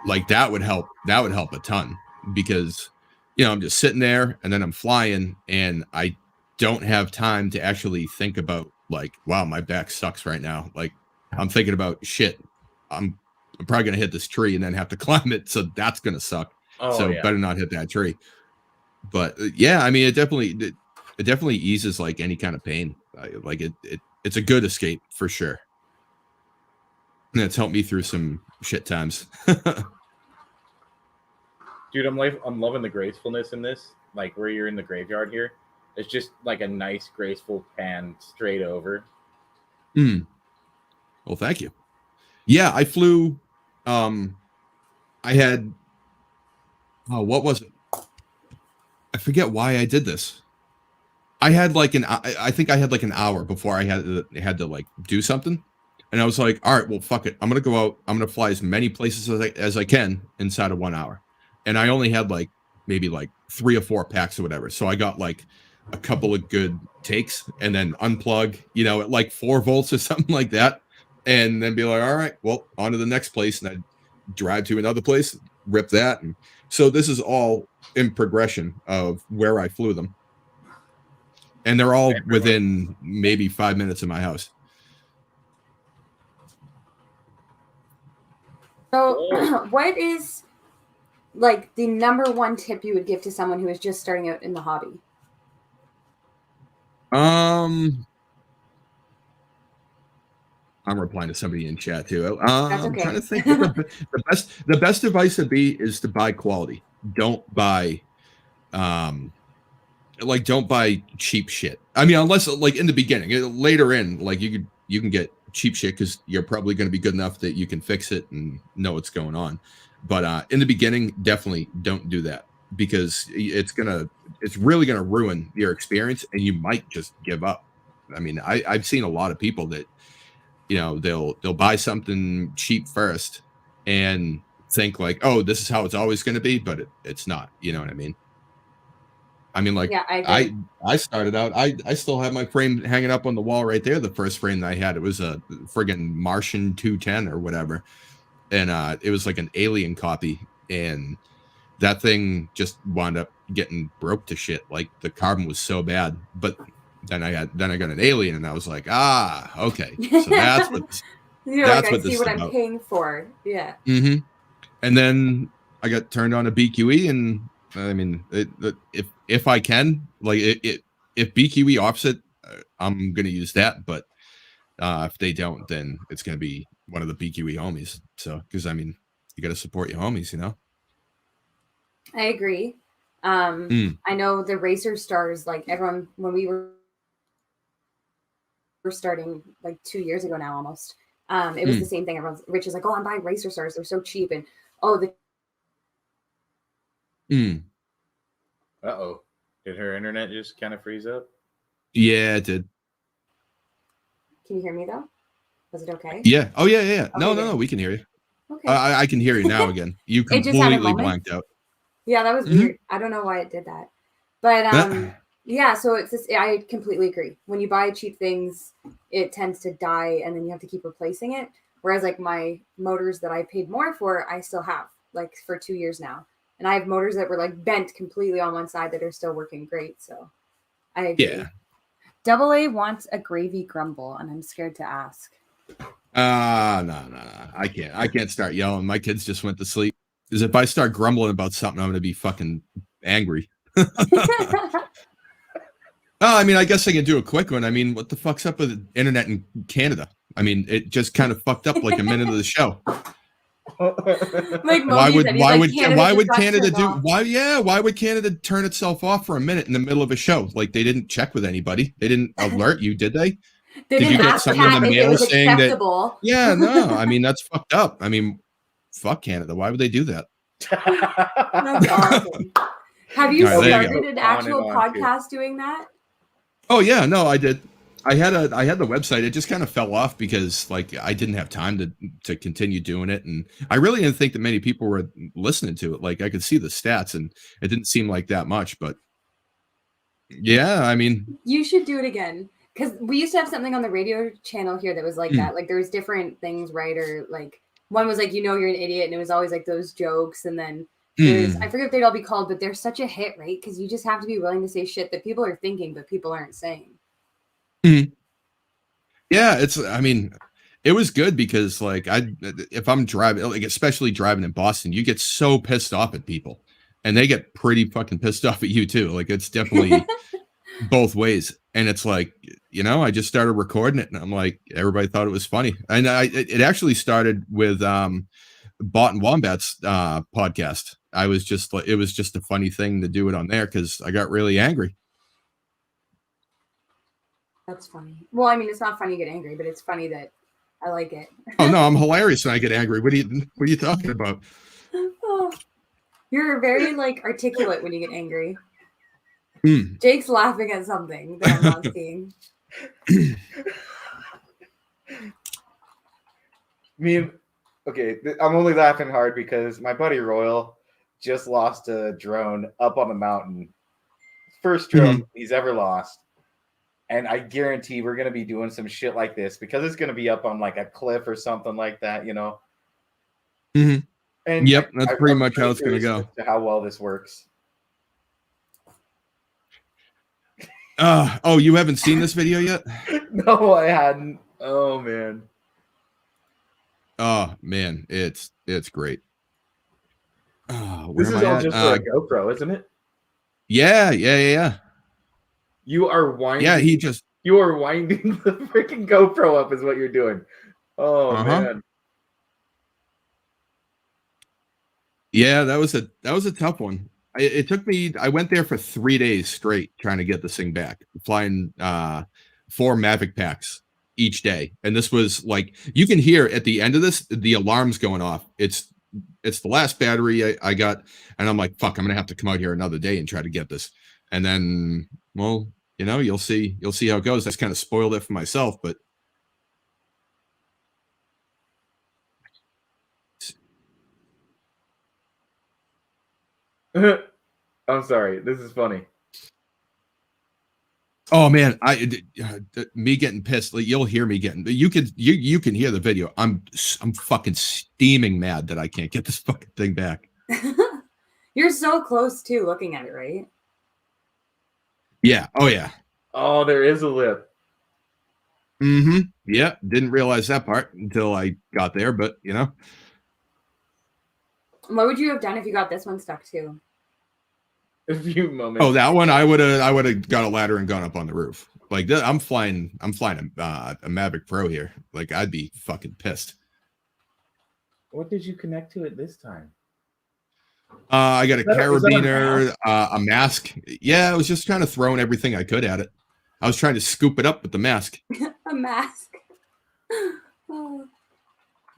like that would help a ton, because I'm just sitting there and then I'm flying and I don't have time to actually think about like, wow, my back sucks right now. Like I'm thinking about shit. I'm probably gonna hit this tree and then have to climb it, so that's gonna suck. Better not hit that tree. But yeah, I mean, it definitely eases like any kind of pain. Like it's a good escape for sure. And it's helped me through some shit times. Dude, I'm loving the gracefulness in this. Like where you're in the graveyard here, it's just like a nice graceful pan straight over. Well, thank you. Yeah, I flew. I had. Oh, what was it? I forget why I did this. I had like I think I had like an hour before I had to like do something, and I was like, all right, well, fuck it. I'm gonna go out. I'm gonna fly as many places as I can inside of 1 hour, and I only had like maybe like 3 or 4 packs or whatever. So I got like a couple of good takes and then unplug, at like 4 volts or something like that, and then be like, all right, well, on to the next place, and I'd drive to another place, rip that, and so this is all in progression of where I flew them. And they're all within maybe 5 minutes of my house. So what is like the number one tip you would give to someone who is just starting out in the hobby? I'm replying to somebody in chat too. That's okay. I'm trying to think. The best advice would be is to buy quality. Don't buy don't buy cheap shit. I mean, unless like in the beginning, later in, like you can get cheap shit because you're probably going to be good enough that you can fix it and know what's going on. But in the beginning, definitely don't do that, because it's gonna it's really going to ruin your experience, and you might just give up. I mean, I've seen a lot of people that, they'll buy something cheap first and think like, oh, this is how it's always going to be, but it's not. You know what I mean? I mean, like, yeah, I started out, I still have my frame hanging up on the wall right there. The first frame that I had, it was a friggin' Martian 210 or whatever. And it was like an alien copy. And that thing just wound up getting broke to shit. Like, the carbon was so bad. But then I got an alien, and I was like, okay. So that's what I see what I'm paying for. Yeah. Mm-hmm. And then I got turned on to BQE, and I mean, if I can, like, if BQE offs it, I'm gonna use that. But if they don't, then it's gonna be one of the BQE homies. So, because I mean, you got to support your homies, I agree. I know the Racer Stars, like everyone, when we were starting like 2 years ago now, almost. It was the same thing. Rich is like, oh, I'm buying Racer Stars. They're so cheap. And Uh-oh. Did her internet just kind of freeze up? Yeah, it did. Can you hear me though? Was it okay? Yeah. Oh, yeah. Okay, no. We can hear you. Okay. I can hear you now again. You completely blanked out. Yeah, that was weird. I don't know why it did that. But yeah, so it's just, I completely agree. When you buy cheap things, it tends to die, and then you have to keep replacing it. Whereas like my motors that I paid more for, I still have like for 2 years now. And I have motors that were like bent completely on one side that are still working great. So I agree. Yeah. Double A wants a gravy grumble, and I'm scared to ask. No. I can't start yelling. My kids just went to sleep. Because if I start grumbling about something, I'm going to be fucking angry. I mean, I guess I can do a quick one. I mean, what the fuck's up with the internet in Canada? I mean, it just kind of fucked up like a minute of the show. Like why would Canada turn itself off for a minute in the middle of a show? Like, they didn't check with anybody. They didn't alert you, did they? Did you get something in the mail saying acceptable? That? Yeah, no. I mean, that's fucked up. I mean, fuck Canada. Why would they do that? That's awesome. Have you started an actual podcast doing that? Oh yeah, no, I did. I had the website. It just kind of fell off because like I didn't have time to continue doing it, and I really didn't think that many people were listening to it. Like I could see the stats, and it didn't seem like that much. But yeah, I mean, you should do it again, because we used to have something on the radio channel here that was like that. Like there was different things, right? Or like one was like, you're an idiot, and it was always like those jokes, and then I forget what they'd all be called, but they're such a hit, right? Because you just have to be willing to say shit that people are thinking, but people aren't saying. Yeah, I mean, it was good because like if I'm driving, like especially driving in Boston, you get so pissed off at people, and they get pretty fucking pissed off at you too. Like it's definitely both ways. And it's like, I just started recording it, and I'm like, everybody thought it was funny. And it actually started with Bot and Wombat's podcast. I was just like, it was just a funny thing to do it on there because I got really angry. That's funny. Well, I mean, it's not funny to get angry, but it's funny that I like it. Oh no, I'm hilarious when I get angry. What are you talking about? Oh, you're very like articulate when you get angry. Jake's laughing at something that I'm not seeing. I mean, okay, I'm only laughing hard because my buddy Royal just lost a drone up on the mountain. First drone he's ever lost. And I guarantee we're going to be doing some shit like this because it's going to be up on like a cliff or something like that, And yep, that's pretty much how it's going to go. To how well this works. You haven't seen this video yet? No, I hadn't. Oh man. Oh man, it's great. This is all just for a GoPro, isn't it? Yeah. You are winding. Yeah, you are winding the freaking GoPro up, is what you're doing. Oh man. Yeah, that was a tough one. It took me. I went there for 3 days straight trying to get this thing back, flying 4 Mavic packs each day, and this was like you can hear at the end of this the alarms going off. It's the last battery I got, and I'm like, fuck, I'm gonna have to come out here another day and try to get this. And then, well, you'll see how it goes. That's kind of spoiled it for myself, but I'm sorry. This is funny. Oh man, me getting pissed. Like, you'll hear me getting. You can hear the video. I'm fucking steaming mad that I can't get this fucking thing back. You're so close to looking at it, right? Yeah. Oh yeah. Oh, there is a lip. Mm-hmm. Yeah. Didn't realize that part until I got there, but What would you have done if you got this one stuck too? A few moments. Oh, that one I would have got a ladder and gone up on the roof. Like, I'm flying a Mavic Pro here. Like, I'd be fucking pissed. What did you connect to it this time? I got a carabiner, a mask. Yeah, I was just kind of throwing everything I could at it. I was trying to scoop it up with the mask. A mask. Oh.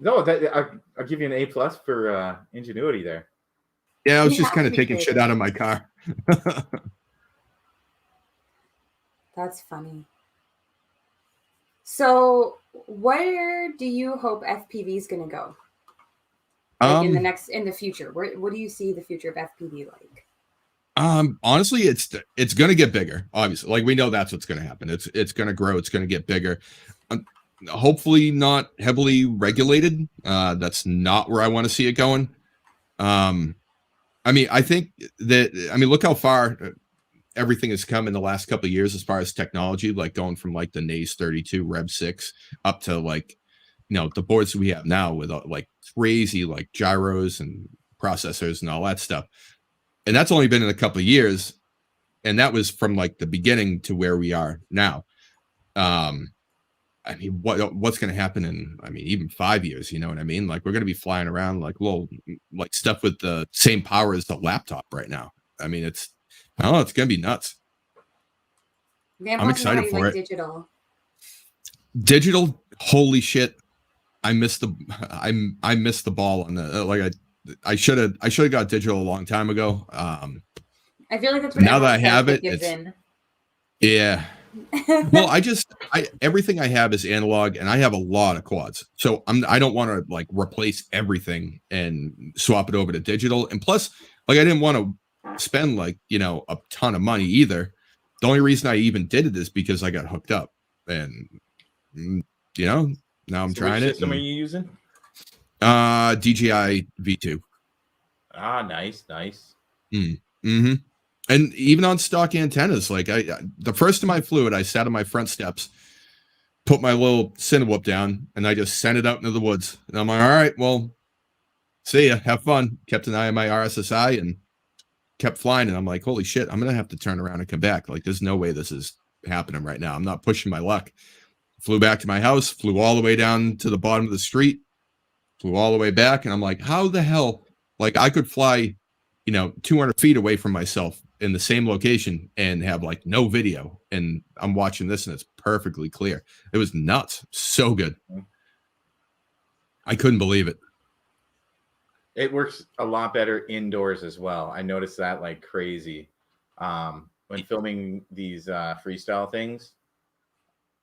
No, I'll give you an A+ for ingenuity there. Yeah, I was just kind of taking shit out of my car. That's funny. So, where do you hope FPV is going to go? Like in the future, what do you see the future of FPV like? Honestly, it's going to get bigger. Obviously, like, we know that's what's going to happen. It's going to grow. It's going to get bigger. Hopefully, not heavily regulated. That's not where I want to see it going. I mean, I think that, look how far everything has come in the last couple of years as far as technology, like going from like the NAS 32 Rev 6 up to like, the boards we have now with like crazy like gyros and processors and all that stuff. And that's only been in a couple of years. And that was from like the beginning to where we are now. What's going to happen in, even 5 years, you know what I mean? Like, we're going to be flying around like little, like stuff with the same power as the laptop right now. I don't know, it's going to be nuts. I'm excited for it. Digital, holy shit. I missed the ball on the, I should have got digital a long time ago. I feel like that's what now that I have it, yeah. Well, everything I have is analog, and I have a lot of quads, so I don't want to like replace everything and swap it over to digital. And plus, like, I didn't want to spend like a ton of money either. The only reason I even did it is because I got hooked up, and now I'm trying it. Which system are you using? DJI V2. Ah, nice. Mm-hmm. And even on stock antennas, like the first time I flew it, I sat on my front steps, put my little Cinewhoop down, and I just sent it out into the woods. And I'm like, all right, well, see ya, have fun. Kept an eye on my RSSI and kept flying. And I'm like, holy shit, I'm gonna have to turn around and come back. Like, there's no way this is happening right now. I'm not pushing my luck. Flew back to my house, flew all the way down to the bottom of the street, flew all the way back, and I'm like, how the hell? Like, I could fly, 200 feet away from myself in the same location and have like no video, and I'm watching this and it's perfectly clear. It was nuts. So good. I couldn't believe it. It works a lot better indoors as well. I noticed that like crazy when filming these freestyle things.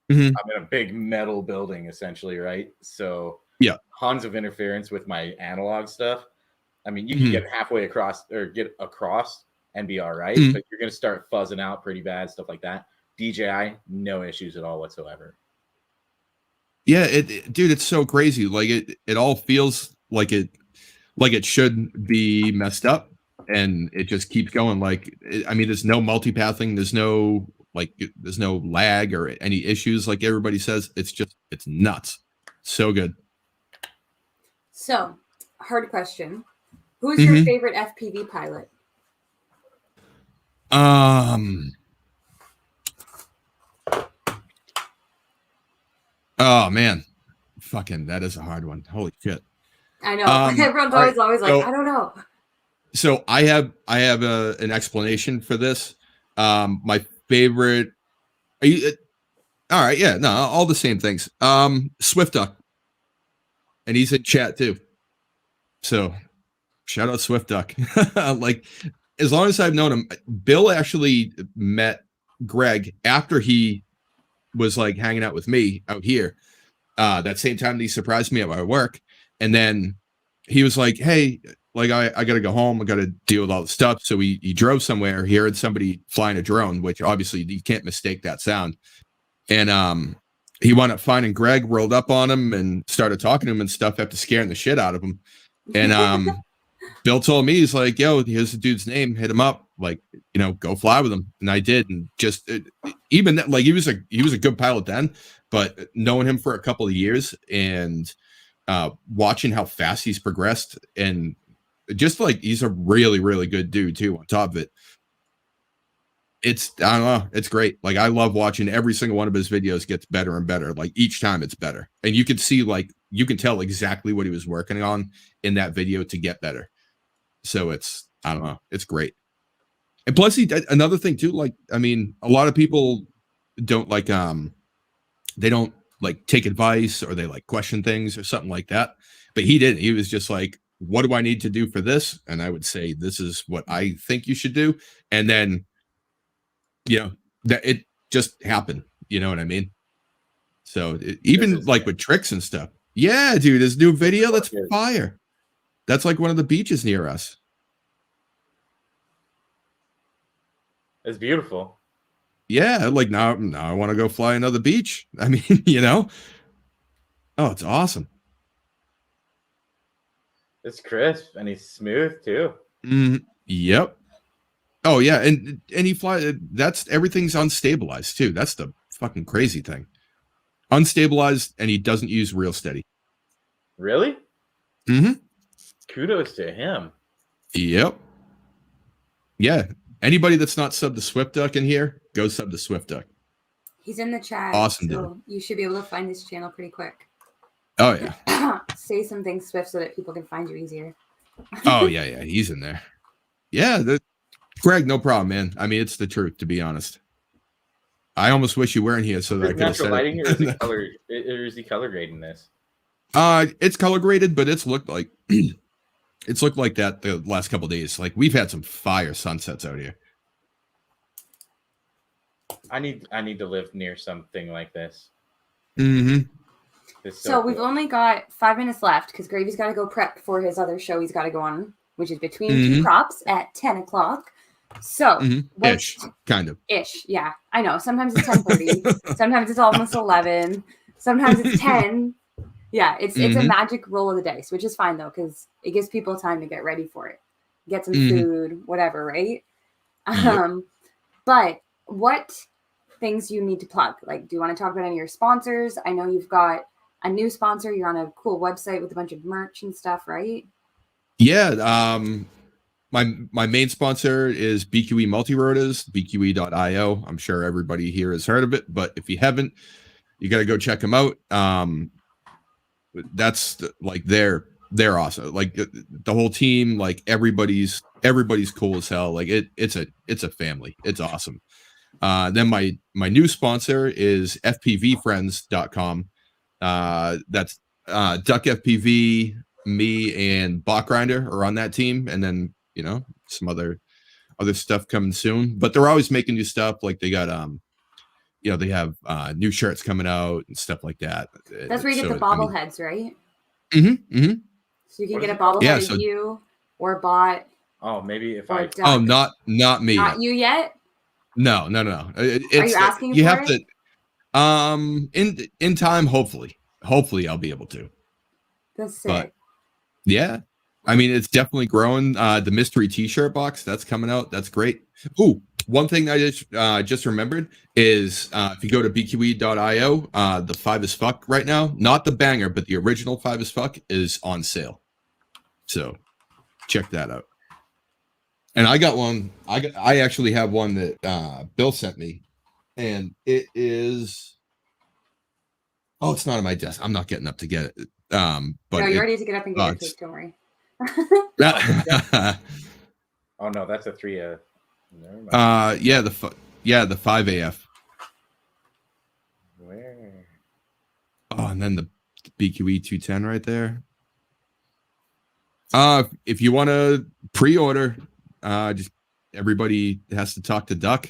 Mm-hmm. I'm in a big metal building essentially, right? So yeah, tons of interference with my analog stuff. You can get halfway across or get across and be all right, but you're going to start fuzzing out pretty bad, stuff like that. DJI, no issues at all whatsoever. Yeah, dude, it's so crazy. Like, it all feels like it should be messed up, and it just keeps going. Like, there's no multipathing, there's no lag or any issues like everybody says. It's nuts. So good. So, hard question. Who's your favorite FPV pilot? Oh man, fucking, that is a hard one. Holy shit. I know. Everyone's always like, I don't know. So I have an explanation for this. My favorite. Are you? All right. Yeah. No. All the same things. Swift Duck, and he's in chat too. So shout out Swift Duck. Like, as long as I've known him, Bill actually met Greg after he was like hanging out with me out here. That same time that he surprised me at my work. And then he was like, hey, like I got to go home. I got to deal with all the stuff. So he drove somewhere. He heard somebody flying a drone, which obviously you can't mistake that sound. And he wound up finding Greg, rolled up on him and started talking to him and stuff after scaring the shit out of him. And Bill told me, he's like, yo, here's the dude's name. Hit him up. Like, you know, go fly with him. And I did. And just even that, like, he was a good pilot then, but knowing him for a couple of years and watching how fast he's progressed, and just like he's a really, really good dude too, on top of it. It's, I don't know, it's great. Like, I love watching every single one of his videos gets better and better. Like, each time it's better. And you can see, like, you can tell exactly what he was working on in that video to get better. So it's, I don't know, it's great. And plus he did another thing too. Like, I mean, a lot of people don't like, they don't like take advice, or they like question things or something like that. But he didn't. He was just like, what do I need to do for this? And I would say, this is what I think you should do. And then, you know, that it just happened. You know what I mean? So even like with tricks and stuff. Yeah, dude, his new video, that's fire. That's like one of the beaches near us. It's beautiful. Yeah, like now I want to go fly another beach. I mean, you know. Oh, it's awesome. It's crisp and he's smooth too. Yep. Oh yeah, and he fly. That's, everything's unstabilized too. That's the fucking crazy thing. Unstabilized, and he doesn't use real steady. Really? Mm-hmm. Kudos to him. Yep. Yeah. Anybody that's not subbed to Swift Duck in here, go sub to Swift Duck. He's in the chat. Awesome, so dude. You should be able to find his channel pretty quick. Oh yeah. Say some things, Swift, so that people can find you easier. Oh yeah, he's in there. Yeah, Greg, no problem, man. I mean, it's the truth, to be honest. I almost wish you weren't here so that I could have said lighting, it. Or is he color? Or is he color grading this? It's color graded, but it's looked like it's looked like that the last couple of days. Like, we've had some fire sunsets out here. I need to live near something like this. Mm-hmm. So we've only got 5 minutes left because Gravy's got to go prep for his other show he's got to go on, which is Between Two Crops at 10 o'clock. So ish, kind of. Ish, yeah. I know. Sometimes it's 10:30. Sometimes it's almost 11. Sometimes it's 10. Yeah, it's a magic roll of the dice, which is fine though, because it gives people time to get ready for it, get some food, whatever, right? But what things you need to plug? Like, do you want to talk about any of your sponsors? I know you've got a new sponsor. You're on a cool website with a bunch of merch and stuff, right? Yeah. My main sponsor is BQE Multi-Rotors, BQE.io. I'm sure everybody here has heard of it, but if you haven't, you got to go check them out. That's like, they're awesome. Like, the whole team, like everybody's cool as hell. Like, it's a family. It's awesome. Then my new sponsor is FPVfriends.com. That's Duck FPV, me, and Bot Grinder are on that team, and then, you know, some other stuff coming soon. But they're always making new stuff. Like, they got you know, they have new shirts coming out and stuff like that. That's where you get the bobbleheads, right? So you can get a bobblehead of you or Bot. Oh, maybe if I. Duck. Oh, not me. Not you yet. No. Are you asking you for have it? To in time, hopefully I'll be able to. That's sick. But yeah, I mean, it's definitely growing. The mystery t-shirt box that's coming out, that's great. Ooh, one thing I just remembered is if you go to bqe.io, the 5 as fuck right now, not the banger, but the original 5 as fuck is on sale, so check that out. And I got one. I actually have one that Bill sent me, and it is. Oh, it's not on my desk. I'm not getting up to get it. But no, you're ready to get up and get it. Don't worry. Oh no, that's a 3. Never mind. Yeah, the 5 AF. Where? Oh, and then the BQE 210 right there. If you want to pre-order, just everybody has to talk to Duck.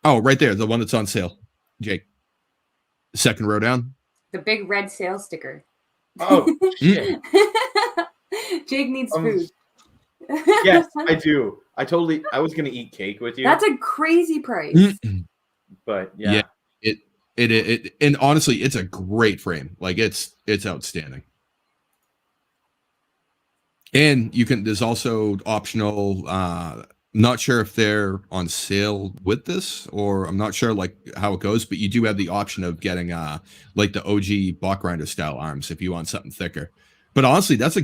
Oh, right there, the one that's on sale. Jake, second row down. The big red sale sticker. Oh shit! Jake needs food. Yes, I do. I was gonna eat cake with you. That's a crazy price. But yeah. It and honestly, it's a great frame. Like it's outstanding. And there's also optional, not sure if they're on sale with this, or I'm not sure like how it goes, but you do have the option of getting like the OG block grinder style arms if you want something thicker. But honestly, it's a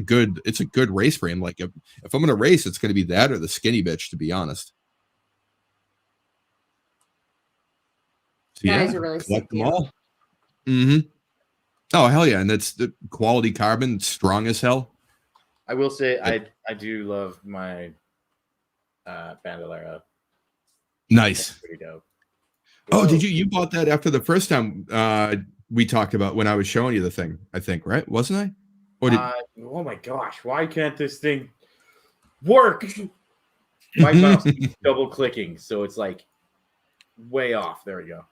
good race frame. Like if I'm gonna race, it's gonna be that or the skinny bitch, to be honest. So, that is a really sick deal. Mm-hmm. Oh hell yeah, and it's the quality carbon, strong as hell. I will say I do love my Bandolero. Nice. That's pretty dope. Oh, did you bought that after the first time we talked about when I was showing you the thing, I think, right? Wasn't I? Or did oh my gosh, why can't this thing work? My mouse keeps double clicking, so it's like way off. There we go.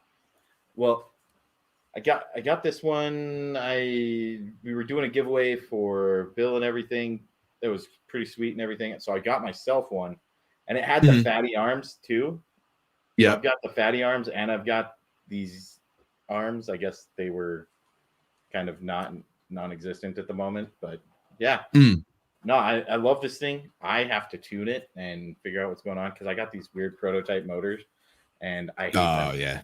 Well, I got this one. We were doing a giveaway for Bill and everything. It was pretty sweet and everything. So I got myself one, and it had the fatty arms too. Yeah, so I've got the fatty arms, and I've got these arms. I guess they were kind of non-existent at the moment, but yeah. No, I love this thing. I have to tune it and figure out what's going on because I got these weird prototype motors, and I hate them. Yeah.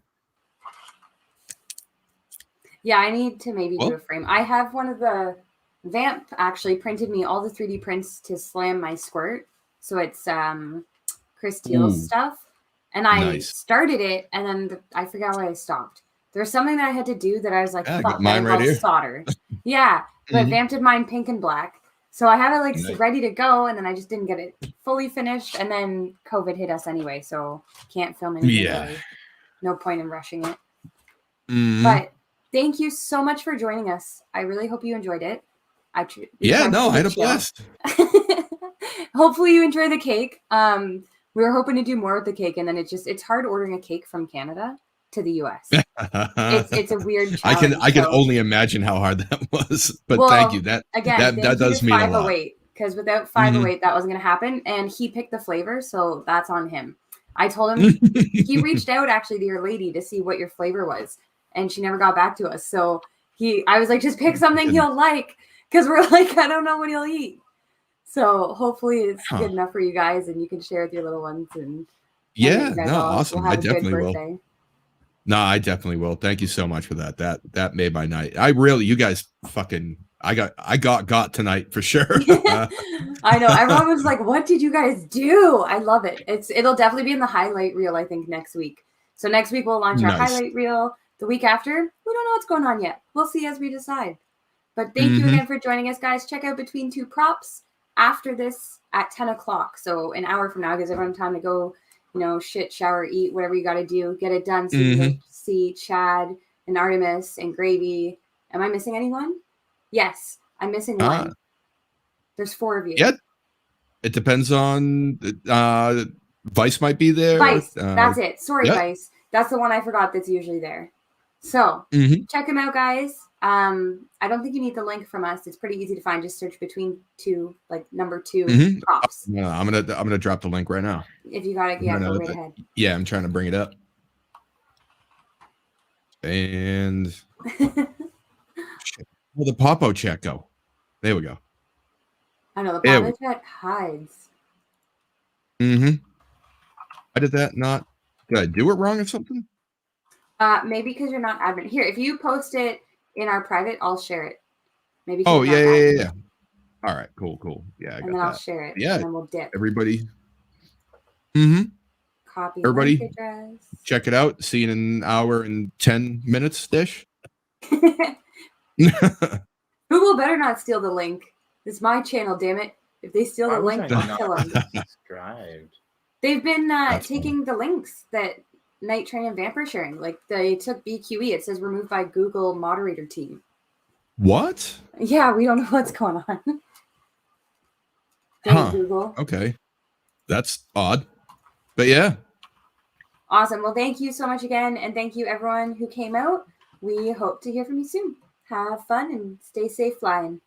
Yeah, I need to maybe do a frame. I have one of the Vamp actually printed me all the 3D prints to slam my squirt. So it's Chris Teal's stuff. And I started it, and then I forgot why I stopped. There's something that I had to do that I was like, fuck, mine right here. Solder. Yeah, but Vamp did mine pink and black. So I have it like ready to go, and then I just didn't get it fully finished. And then COVID hit us anyway, so can't film anything. Yeah. Really. No point in rushing it. But thank you so much for joining us. I really hope you enjoyed it. I had a blast. Hopefully you enjoy the cake. We were hoping to do more with the cake, and then it's hard ordering a cake from Canada to the US. It's a weird challenge. I can only imagine how hard that was. But thank you. That does mean a lot. Because without 508, that wasn't going to happen. And he picked the flavor, so that's on him. I told him he reached out actually to your lady to see what your flavor was, and she never got back to us. So I was like, just pick something he'll like, because we're like, I don't know what he'll eat. So hopefully it's good enough for you guys, and you can share with your little ones. And awesome. I definitely will. No, I definitely will. Thank you so much for that. That made my night. You guys fucking. I got tonight for sure. I know. Everyone was like, "What did you guys do?" I love it. It'll definitely be in the highlight reel, I think, next week. So next week we'll launch our highlight reel. The week after, we don't know what's going on yet. We'll see as we decide. But thank you again for joining us, guys. Check out Between Two Props after this at 10 o'clock. So an hour from now gives everyone time to go, shit, shower, eat, whatever you got to do. Get it done so you can see Chad and Artemis and Gravy. Am I missing anyone? Yes, I'm missing one. There's 4 of you. Yeah. It depends on Vice might be there. Vice, that's it. Sorry, Vice. That's the one I forgot that's usually there. So check him out, guys. I don't think you need the link from us. It's pretty easy to find. Just search Between Two, like number 2 props. No, I'm gonna drop the link right now. If you got it, go right ahead. Yeah, I'm trying to bring it up. And where'd the Popo chat go? There we go. I know the Popo chat hides. Why did that not? Did I do it wrong or something? Maybe because you're not admin. Here, if you post it in our private, I'll share it. Maybe. Yeah. All right, cool. Yeah, I got that. I'll share it. Yeah, and then we'll dip. Everybody. Copy. Everybody, check it out. See you in an hour and 10 minutes dish. Google better not steal the link. It's my channel, damn it. If they steal the link, I'll kill them. Subscribed. They've been taking the links that Night Train and Vamp are sharing. Like they took BQE. It says removed by Google moderator team. What? Yeah, we don't know what's going on. Thanks, Google. Okay. That's odd. But yeah. Awesome. Well, thank you so much again. And thank you everyone who came out. We hope to hear from you soon. Have fun and stay safe flying.